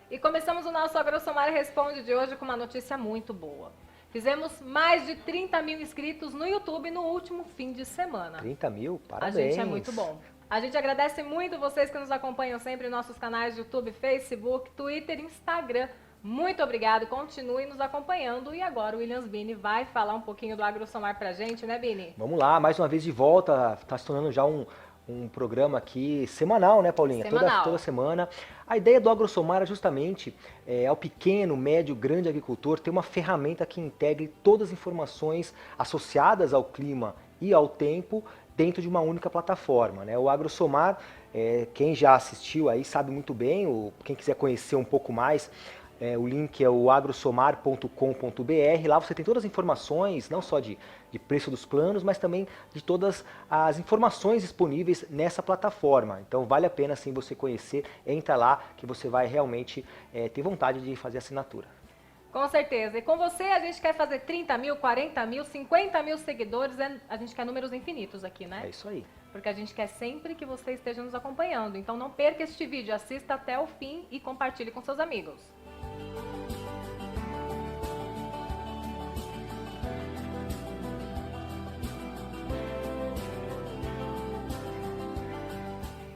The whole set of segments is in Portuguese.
E começamos o nosso AgroSomar Responde de hoje com uma notícia muito boa. Fizemos mais de 30 mil inscritos no YouTube no último fim de semana. 30 mil? A Parabéns. gente é muito bom. A gente agradece muito vocês que nos acompanham sempre em nossos canais de YouTube, Facebook, Twitter e Instagram. Muito obrigado, continue nos acompanhando. E agora o Williams Bini vai falar um pouquinho do AgroSomar pra gente, né, Bini? Vamos lá, mais uma vez de volta, está se tornando já um programa aqui semanal, né, Paulinha? Semanal. Toda semana. A ideia do AgroSomar é justamente ao pequeno, médio, grande agricultor ter uma ferramenta que integre todas as informações associadas ao clima e ao tempo dentro de uma única plataforma, né? O AgroSomar, quem já assistiu aí sabe muito bem, quem quiser conhecer um pouco mais, o link é o agrosomar.com.br. Lá você tem todas as informações, não só de preço dos planos, mas também de todas as informações disponíveis nessa plataforma. Então vale a pena sim você conhecer, entra lá que você vai realmente ter vontade de fazer assinatura. Com certeza. E com você a gente quer fazer 30 mil, 40 mil, 50 mil seguidores. A gente quer números infinitos aqui, né? É isso aí. Porque a gente quer sempre que você esteja nos acompanhando. Então não perca este vídeo, assista até o fim e compartilhe com seus amigos.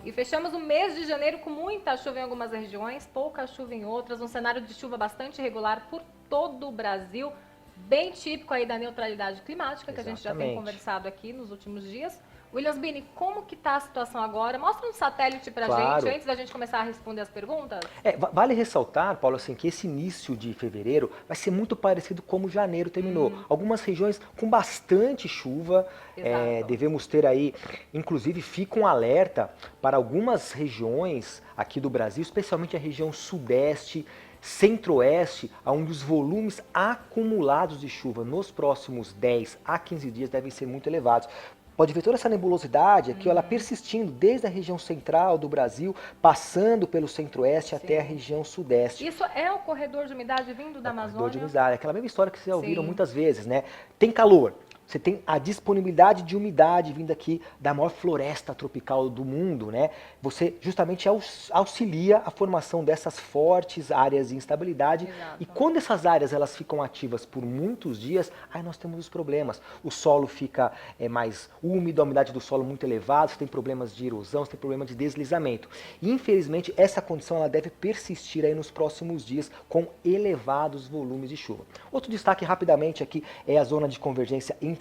E fechamos o mês de janeiro com muita chuva em algumas regiões, pouca chuva em outras, um cenário de chuva bastante irregular por todo o Brasil, bem típico aí da neutralidade climática, que a gente já tem conversado aqui nos últimos dias. Williams Bini, como que está a situação agora? Mostra um satélite pra gente, antes da gente começar a responder as perguntas. Vale ressaltar, Paulo, assim, que esse início de fevereiro vai ser muito parecido como janeiro terminou. Algumas regiões com bastante chuva, devemos ter aí, inclusive fica um alerta para algumas regiões aqui do Brasil, especialmente a região sudeste, centro-oeste, onde os volumes acumulados de chuva nos próximos 10 a 15 dias devem ser muito elevados. Pode ver toda essa nebulosidade aqui, ela persistindo desde a região central do Brasil, passando pelo centro-oeste até a região sudeste. Isso é o corredor de umidade vindo da Amazônia? Corredor de umidade, aquela mesma história que vocês já ouviram muitas vezes, né? Tem calor. Você tem a disponibilidade de umidade vindo aqui da maior floresta tropical do mundo, né? Você justamente auxilia a formação dessas fortes áreas de instabilidade. Exato. E quando essas áreas elas ficam ativas por muitos dias, aí nós temos os problemas. O solo fica mais úmido, a umidade do solo muito elevada, você tem problemas de erosão, você tem problema de deslizamento. E infelizmente essa condição ela deve persistir aí nos próximos dias com elevados volumes de chuva. Outro destaque rapidamente aqui é a zona de convergência intertropical.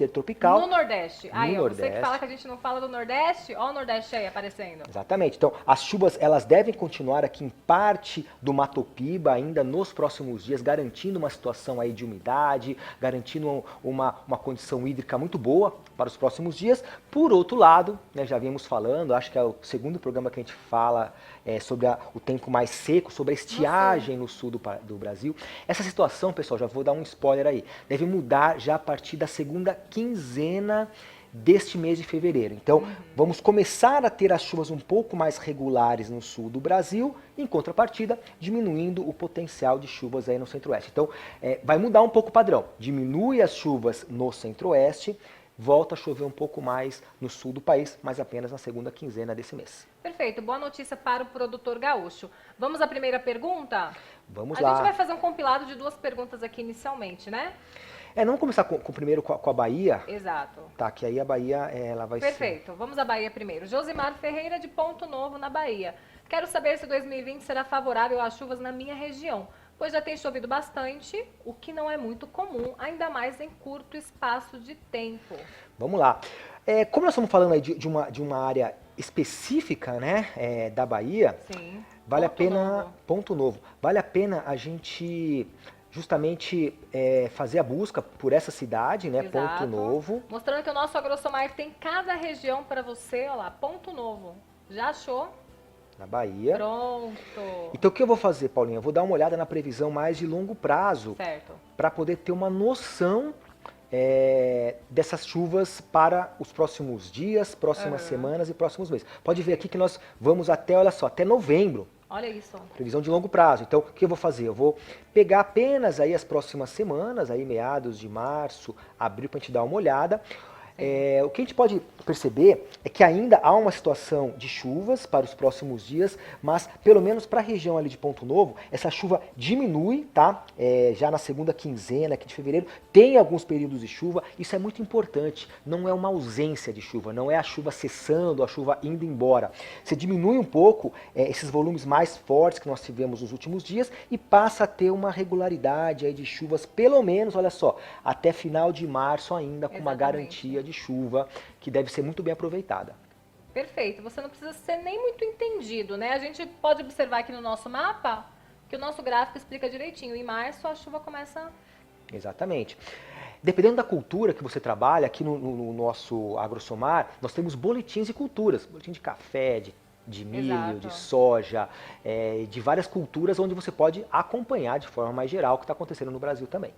No Nordeste. Aí, no você que fala que a gente não fala do Nordeste, ó o Nordeste aí aparecendo. Exatamente. Então, as chuvas elas devem continuar aqui em parte do Mato Piba ainda nos próximos dias, garantindo uma situação aí de umidade, garantindo uma condição hídrica muito boa para os próximos dias. Por outro lado, né, já vimos falando, acho que é o segundo programa que a gente fala sobre o tempo mais seco, sobre a estiagem no sul do Brasil. Essa situação, pessoal, já vou dar um spoiler aí, deve mudar já a partir da segunda quinzena deste mês de fevereiro. Então, vamos começar a ter as chuvas um pouco mais regulares no sul do Brasil, em contrapartida, diminuindo o potencial de chuvas aí no centro-oeste. Então, vai mudar um pouco o padrão. Diminui as chuvas no centro-oeste, volta a chover um pouco mais no sul do país, mas apenas na segunda quinzena desse mês. Perfeito, boa notícia para o produtor gaúcho. Vamos à primeira pergunta? Vamos lá. A gente vai fazer um compilado de duas perguntas aqui inicialmente, né? Vamos começar primeiro com a Bahia. Exato. Tá, que aí a Bahia, ela vai Perfeito, vamos à Bahia primeiro. Josimar Ferreira de Ponto Novo, na Bahia. Quero saber se 2020 será favorável às chuvas na minha região, pois já tem chovido bastante, o que não é muito comum, ainda mais em curto espaço de tempo. Vamos lá. Como nós estamos falando aí de uma área específica, né, da Bahia, sim, vale a pena, ponto novo, vale a pena a gente justamente fazer a busca por essa cidade, né, exato. Ponto Novo. Mostrando que o nosso AgroSomar tem cada região para você, olha lá, Ponto Novo. Já achou? Na Bahia. Pronto. Então o que eu vou fazer, Paulinha? Eu vou dar uma olhada na previsão mais de longo prazo, para poder ter uma noção dessas chuvas para os próximos dias, próximas semanas e próximos meses. Pode ver aqui que nós vamos até, olha só, até novembro. Olha isso. Previsão de longo prazo. Então, o que eu vou fazer? Eu vou pegar apenas aí as próximas semanas, aí meados de março, abril, para a gente dar uma olhada. O que a gente pode perceber é que ainda há uma situação de chuvas para os próximos dias, mas pelo menos para a região ali de Ponto Novo, essa chuva diminui, tá? Já na segunda quinzena aqui de fevereiro, tem alguns períodos de chuva, isso é muito importante, não é uma ausência de chuva, não é a chuva cessando, a chuva indo embora. Você diminui um pouco esses volumes mais fortes que nós tivemos nos últimos dias e passa a ter uma regularidade aí de chuvas, pelo menos, olha só, até final de março ainda, com uma garantia de chuva que deve ser muito bem aproveitada. Perfeito, você não precisa ser nem muito entendido, né? A gente pode observar aqui no nosso mapa que o nosso gráfico explica direitinho. Em março a chuva começa... Exatamente. Dependendo da cultura que você trabalha, aqui no nosso AgroSomar, nós temos boletins de culturas, boletim de café, de milho, de soja, de várias culturas onde você pode acompanhar de forma mais geral o que está acontecendo no Brasil também.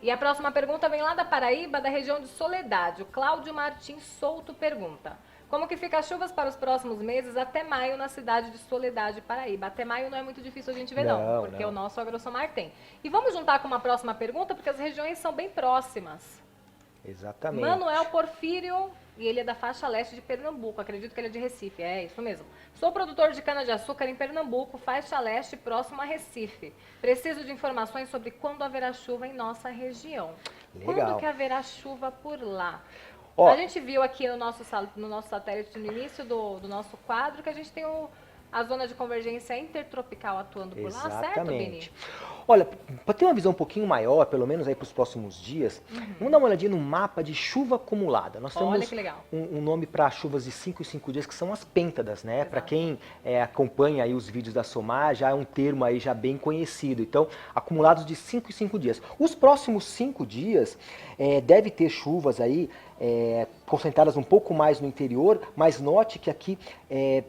E a próxima pergunta vem lá da Paraíba, da região de Soledade. O Cláudio Martins Souto pergunta: como que fica as chuvas para os próximos meses até maio na cidade de Soledade, Paraíba? Até maio não é muito difícil a gente ver não, porque o nosso AgroSomar tem. E vamos juntar com uma próxima pergunta, porque as regiões são bem próximas. Exatamente. Manuel Porfírio, e ele é da faixa leste de Pernambuco, acredito que ele é de Recife, é isso mesmo. Sou produtor de cana-de-açúcar em Pernambuco, faixa leste próximo a Recife. Preciso de informações sobre quando haverá chuva em nossa região. Legal. Quando que haverá chuva por lá? A gente viu aqui no nosso satélite, no início do nosso quadro, que a gente tem a zona de convergência intertropical atuando por lá, certo, Bini? Olha, para ter uma visão um pouquinho maior, pelo menos aí para os próximos dias, vamos dar uma olhadinha no mapa de chuva acumulada. Nós temos um nome para chuvas de 5 em 5 dias, que são as pêntadas, né? Para quem acompanha aí os vídeos da Somar, já é um termo aí já bem conhecido. Então, acumulados de 5 em 5 dias. Os próximos 5 dias deve ter chuvas aí concentradas um pouco mais no interior, mas note que aqui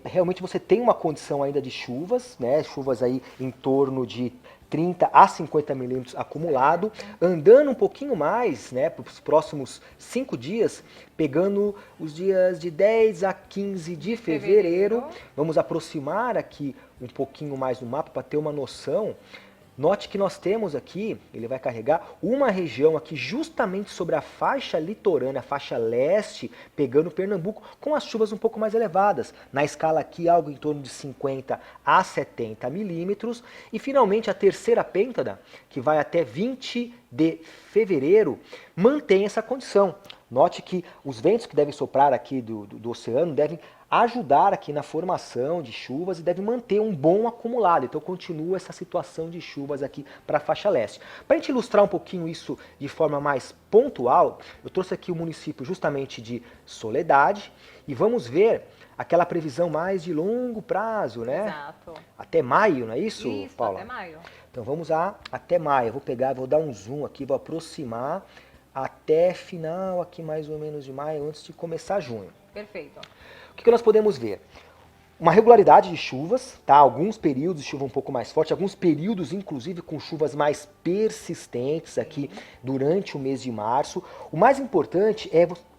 realmente você tem uma condição ainda de chuvas, né? Chuvas aí em torno de 30 a 50 milímetros acumulado, andando um pouquinho mais, né, para os próximos 5 dias, pegando os dias de 10 a 15 de fevereiro. Vamos aproximar aqui um pouquinho mais do mapa para ter uma noção. Note que nós temos aqui, ele vai carregar uma região aqui justamente sobre a faixa litorânea, a faixa leste, pegando Pernambuco, com as chuvas um pouco mais elevadas. Na escala aqui, algo em torno de 50 a 70 milímetros. E finalmente a terceira pêntada, que vai até 20 de fevereiro, mantém essa condição. Note que os ventos que devem soprar aqui do oceano devem ajudar aqui na formação de chuvas e deve manter um bom acumulado. Então continua essa situação de chuvas aqui para a faixa leste. Para a gente ilustrar um pouquinho isso de forma mais pontual, eu trouxe aqui o município justamente de Soledade e vamos ver aquela previsão mais de longo prazo, né? Exato. Até maio, não é isso, Paula? Até maio. Então vamos até maio. Eu vou pegar, vou dar um zoom aqui, vou aproximar até final aqui mais ou menos de maio, antes de começar junho. Perfeito. O que nós podemos ver? Uma regularidade de chuvas, tá? Alguns períodos de chuva um pouco mais forte, alguns períodos inclusive com chuvas mais persistentes aqui durante o mês de março. O mais importante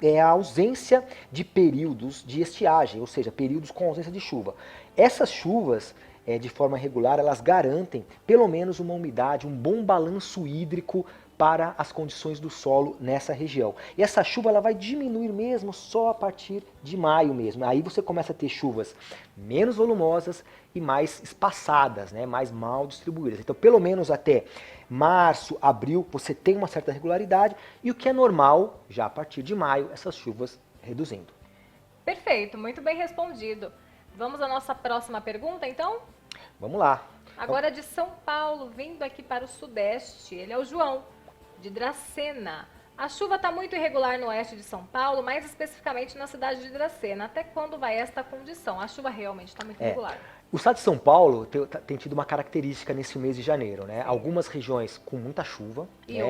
é a ausência de períodos de estiagem, ou seja, períodos com ausência de chuva. Essas chuvas, de forma regular, elas garantem pelo menos uma umidade, um bom balanço hídrico para as condições do solo nessa região. E essa chuva ela vai diminuir mesmo só a partir de maio mesmo. Aí você começa a ter chuvas menos volumosas e mais espaçadas, né? Mais mal distribuídas. Então, pelo menos até março, abril, você tem uma certa regularidade e o que é normal, já a partir de maio, essas chuvas reduzindo. Perfeito, muito bem respondido. Vamos à nossa próxima pergunta, então? Vamos lá. Agora de São Paulo, vindo aqui para o sudeste, ele é o João, de Dracena. A chuva está muito irregular no oeste de São Paulo, mais especificamente na cidade de Dracena. Até quando vai esta condição? A chuva realmente está muito irregular. O estado de São Paulo tem tido uma característica nesse mês de janeiro, né? Sim. Algumas regiões com muita chuva, e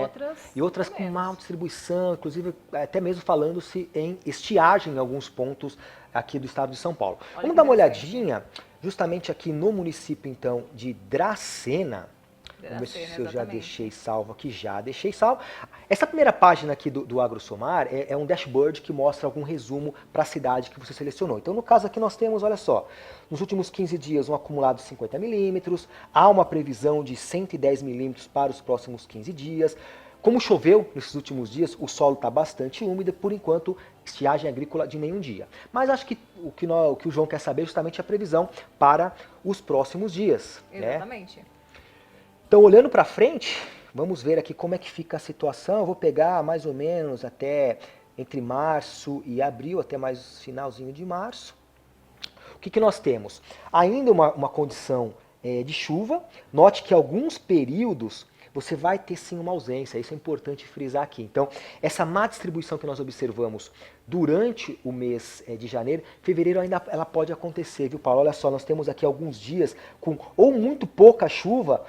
outras com má distribuição, inclusive até mesmo falando-se em estiagem em alguns pontos aqui do estado de São Paulo. Vamos dar uma olhadinha justamente aqui no município então de Dracena. Vamos ver se eu já deixei salvo aqui, já deixei salvo. Essa primeira página aqui do AgroSomar é um dashboard que mostra algum resumo para a cidade que você selecionou. Então, no caso aqui nós temos, olha só, nos últimos 15 dias um acumulado de 50 milímetros, há uma previsão de 110 milímetros para os próximos 15 dias, Como choveu nesses últimos dias, o solo está bastante úmido, por enquanto, estiagem agrícola de nenhum dia. Mas acho que o que o João quer saber é justamente a previsão para os próximos dias. Exatamente. Né? Então, olhando para frente, vamos ver aqui como é que fica a situação. Eu vou pegar mais ou menos até entre março e abril, até mais finalzinho de março. O que nós temos? Ainda uma condição de chuva. Note que alguns períodos você vai ter sim uma ausência, isso é importante frisar aqui. Então, essa má distribuição que nós observamos durante o mês de janeiro, fevereiro ainda ela pode acontecer, viu, Paulo? Olha só, nós temos aqui alguns dias com ou muito pouca chuva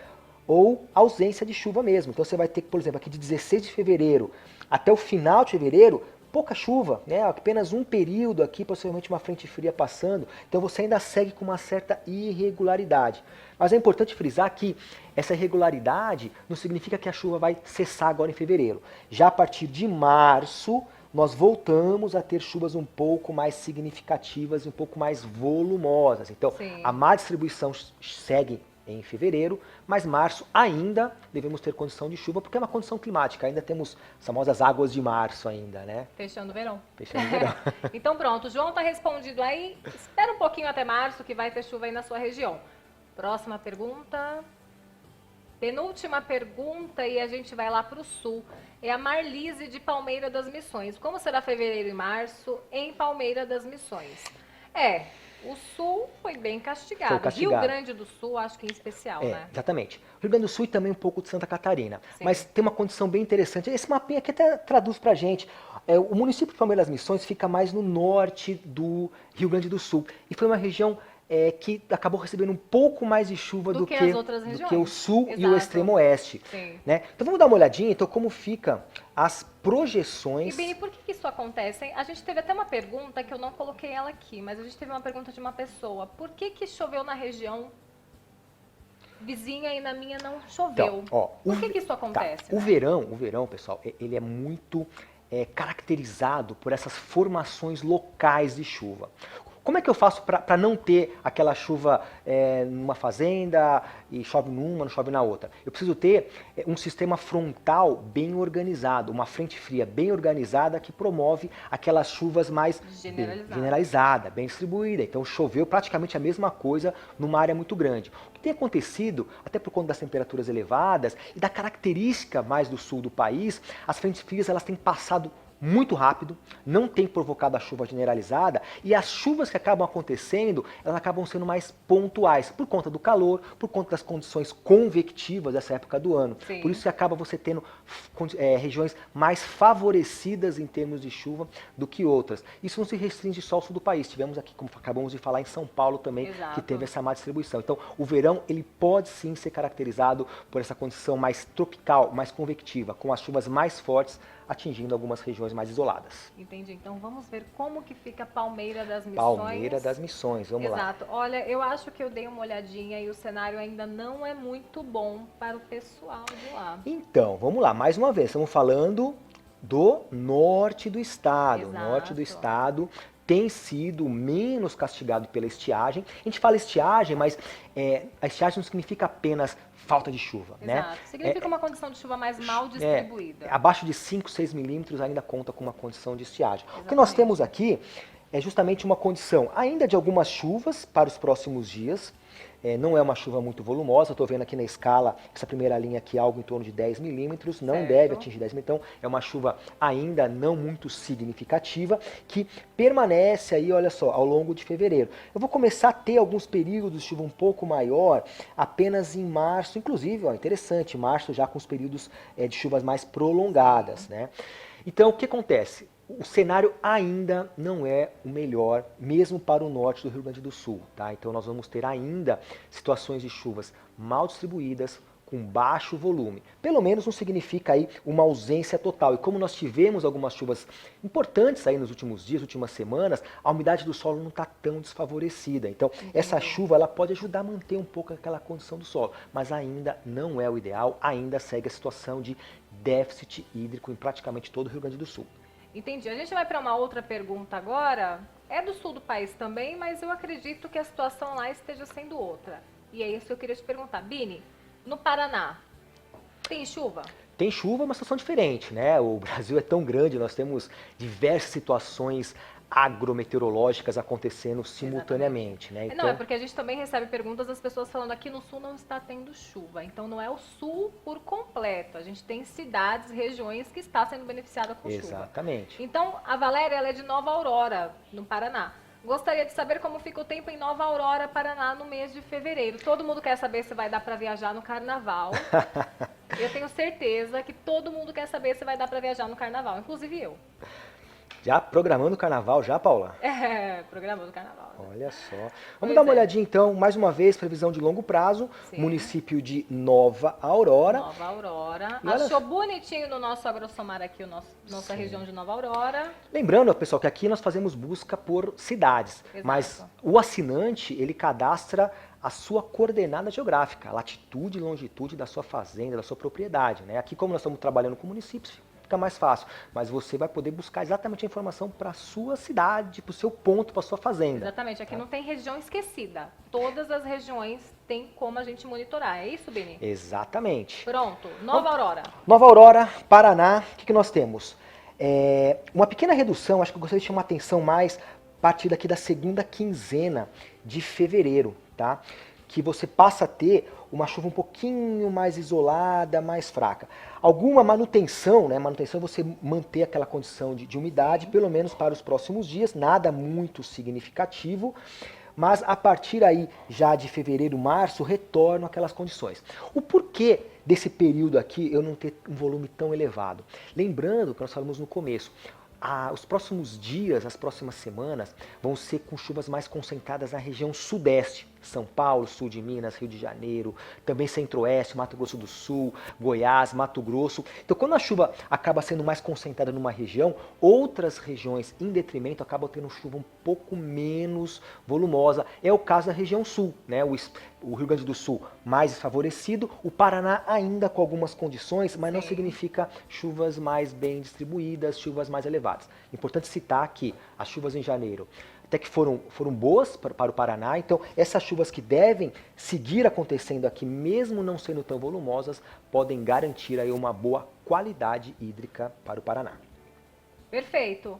ou ausência de chuva mesmo. Então você vai ter, por exemplo, aqui de 16 de fevereiro até o final de fevereiro, pouca chuva, né? Apenas um período aqui, possivelmente uma frente fria passando, então você ainda segue com uma certa irregularidade. Mas é importante frisar que essa irregularidade não significa que a chuva vai cessar agora em fevereiro. Já a partir de março, nós voltamos a ter chuvas um pouco mais significativas e um pouco mais volumosas. Então, Sim. a má distribuição segue em fevereiro, mas março ainda devemos ter condição de chuva, porque é uma condição climática, ainda temos as famosas águas de março ainda, né? Fechando o verão. Fechando o verão. Então pronto, o João tá respondido aí. Espera um pouquinho até março que vai ter chuva aí na sua região. Próxima pergunta. Penúltima pergunta e a gente vai lá para o sul. É a Marlise de Palmeira das Missões. Como será fevereiro e março em Palmeira das Missões? O sul foi bem castigado. Foi castigado. Rio Grande do Sul, acho que em especial, né? Exatamente. Rio Grande do Sul e também um pouco de Santa Catarina. Sim. Mas tem uma condição bem interessante. Esse mapinha aqui até traduz pra gente. O município de Palmeira das Missões fica mais no norte do Rio Grande do Sul. E foi uma região que acabou recebendo um pouco mais de chuva do que as outras regiões. Do que o sul Exato. E o extremo oeste. Sim. Né? Então vamos dar uma olhadinha, então, como fica as projeções. E Bini, por que isso acontece? A gente teve até uma pergunta que eu não coloquei ela aqui, mas a gente teve uma pergunta de uma pessoa. Por que choveu na região vizinha e na minha não choveu? Então, por que isso acontece? Tá. O verão, pessoal, ele é muito caracterizado por essas formações locais de chuva. Como é que eu faço para não ter aquela chuva numa fazenda e chove numa, não chove na outra? Eu preciso ter um sistema frontal bem organizado, uma frente fria bem organizada que promove aquelas chuvas mais generalizada, bem distribuída. Então choveu praticamente a mesma coisa numa área muito grande. O que tem acontecido, até por conta das temperaturas elevadas e da característica mais do sul do país, as frentes frias elas têm passado muito rápido, não tem provocado a chuva generalizada e as chuvas que acabam acontecendo, elas acabam sendo mais pontuais, por conta do calor, por conta das condições convectivas dessa época do ano. Sim. Por isso que acaba você tendo regiões mais favorecidas em termos de chuva do que outras. Isso não se restringe só ao sul do país, tivemos aqui, como acabamos de falar, em São Paulo também, Exato. Que teve essa má distribuição. Então, o verão, ele pode sim ser caracterizado por essa condição mais tropical, mais convectiva, com as chuvas mais fortes, atingindo algumas regiões mais isoladas. Entendi. Então vamos ver como que fica Palmeira das Missões. Palmeira das Missões, vamos lá. Exato. Olha, eu acho que eu dei uma olhadinha e o cenário ainda não é muito bom para o pessoal de lá. Então, vamos lá, mais uma vez, estamos falando do norte do estado. Exato. O norte do estado tem sido menos castigado pela estiagem. A gente fala estiagem, mas a estiagem não significa apenas falta de chuva. Exato. Né? Significa uma condição de chuva mais mal distribuída. Abaixo de 5, 6 milímetros ainda conta com uma condição de estiagem. Exatamente. O que nós temos aqui é justamente uma condição ainda de algumas chuvas para os próximos dias. Não é uma chuva muito volumosa, estou vendo aqui na escala, essa primeira linha aqui, algo em torno de 10 milímetros, não deve atingir 10 milímetros, então é uma chuva ainda não muito significativa, que permanece aí, olha só, ao longo de fevereiro. Eu vou começar a ter alguns períodos de chuva um pouco maior apenas em março, inclusive, ó, interessante, março já com os períodos de chuvas mais prolongadas, né? Então, o que acontece? O cenário ainda não é o melhor, mesmo para o norte do Rio Grande do Sul, tá? Então nós vamos ter ainda situações de chuvas mal distribuídas, com baixo volume. Pelo menos não significa aí uma ausência total. E como nós tivemos algumas chuvas importantes aí nos últimos dias, últimas semanas, a umidade do solo não está tão desfavorecida. Então, essa chuva ela pode ajudar a manter um pouco aquela condição do solo, mas ainda não é o ideal, ainda segue a situação de déficit hídrico em praticamente todo o Rio Grande do Sul. Entendi. A gente vai para uma outra pergunta agora. É do sul do país também, mas eu acredito que a situação lá esteja sendo outra. E é isso que eu queria te perguntar. Bini, no Paraná, tem chuva? tem chuva, uma situação diferente, né? O Brasil é tão grande, nós temos diversas situações agrometeorológicas acontecendo simultaneamente, né? Não, é porque a gente também recebe perguntas das pessoas falando aqui no sul não está tendo chuva. Então não é o sul por completo. A gente tem cidades, regiões que está sendo beneficiada com chuva. Exatamente. Então a Valéria, ela é de Nova Aurora, no Paraná. Gostaria de saber como fica o tempo em Nova Aurora, Paraná, no mês de fevereiro. Todo mundo quer saber se vai dar para viajar no carnaval. Eu tenho certeza que todo mundo quer saber se vai dar para viajar no carnaval, inclusive eu. Já programando o carnaval, já, Paula? É, programando o carnaval. Né? Olha só. Vamos dar uma olhadinha então, mais uma vez, previsão de longo prazo, Sim. Município de Nova Aurora. Nova Aurora. E olha... Achou bonitinho no nosso AgroSomar aqui, nossa região de Nova Aurora. Lembrando, pessoal, que aqui nós fazemos busca por cidades, Exato. mas o assinante, ele cadastra a sua coordenada geográfica, a latitude e longitude da sua fazenda, da sua propriedade, né? Aqui, como nós estamos trabalhando com municípios, fica mais fácil, mas você vai poder buscar exatamente a informação para a sua cidade, para o seu ponto, para a sua fazenda. Exatamente, aqui não tem região esquecida. Todas as regiões têm como a gente monitorar, é isso, Bini? Exatamente. Pronto, Nova Aurora. Nova Aurora, Paraná, o que nós temos? Uma pequena redução, acho que eu gostaria de chamar a atenção mais a partir daqui da segunda quinzena de fevereiro, tá? Que você passa a ter uma chuva um pouquinho mais isolada, mais fraca. Alguma manutenção, né? Manutenção é você manter aquela condição de umidade, pelo menos para os próximos dias, nada muito significativo, mas a partir aí já de fevereiro, março, retornam aquelas condições. O porquê desse período aqui eu não ter um volume tão elevado? Lembrando que nós falamos no começo, os próximos dias, as próximas semanas, vão ser com chuvas mais concentradas na região sudeste. São Paulo, sul de Minas, Rio de Janeiro, também centro-oeste, Mato Grosso do Sul, Goiás, Mato Grosso. Então, quando a chuva acaba sendo mais concentrada numa região, outras regiões, em detrimento, acabam tendo chuva um pouco menos volumosa. É o caso da região sul, né? O Rio Grande do Sul mais desfavorecido, o Paraná ainda com algumas condições, mas não significa chuvas mais bem distribuídas, chuvas mais elevadas. Importante citar que as chuvas em janeiro até que foram boas para o Paraná, então essas chuvas que devem seguir acontecendo aqui, mesmo não sendo tão volumosas, podem garantir aí uma boa qualidade hídrica para o Paraná. Perfeito.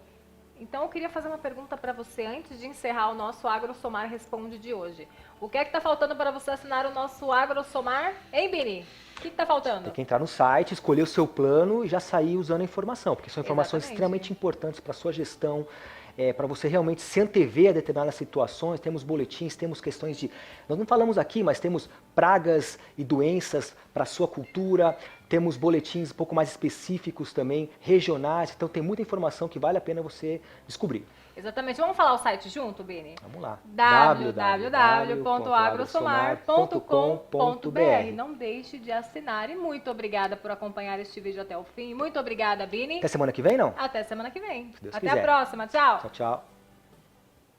Então eu queria fazer uma pergunta para você antes de encerrar o nosso AgroSomar Responde de hoje. O que é que está faltando para você assinar o nosso AgroSomar, hein, Bini? O que está faltando? Tem que entrar no site, escolher o seu plano e já sair usando a informação, porque são informações extremamente importantes para a sua gestão, para você realmente se antever a determinadas situações. Temos boletins, temos questões de... Nós não falamos aqui, mas temos pragas e doenças para a sua cultura, temos boletins um pouco mais específicos também, regionais, então tem muita informação que vale a pena você descobrir. Exatamente. Vamos falar o site junto, Bini? Vamos lá. www.agrosomar.com.br. Não deixe de assinar e muito obrigada por acompanhar este vídeo até o fim. Muito obrigada, Bini. Até semana que vem, não? Até semana que vem. Se Deus Até quiser. a próxima. Tchau. Tchau, tchau.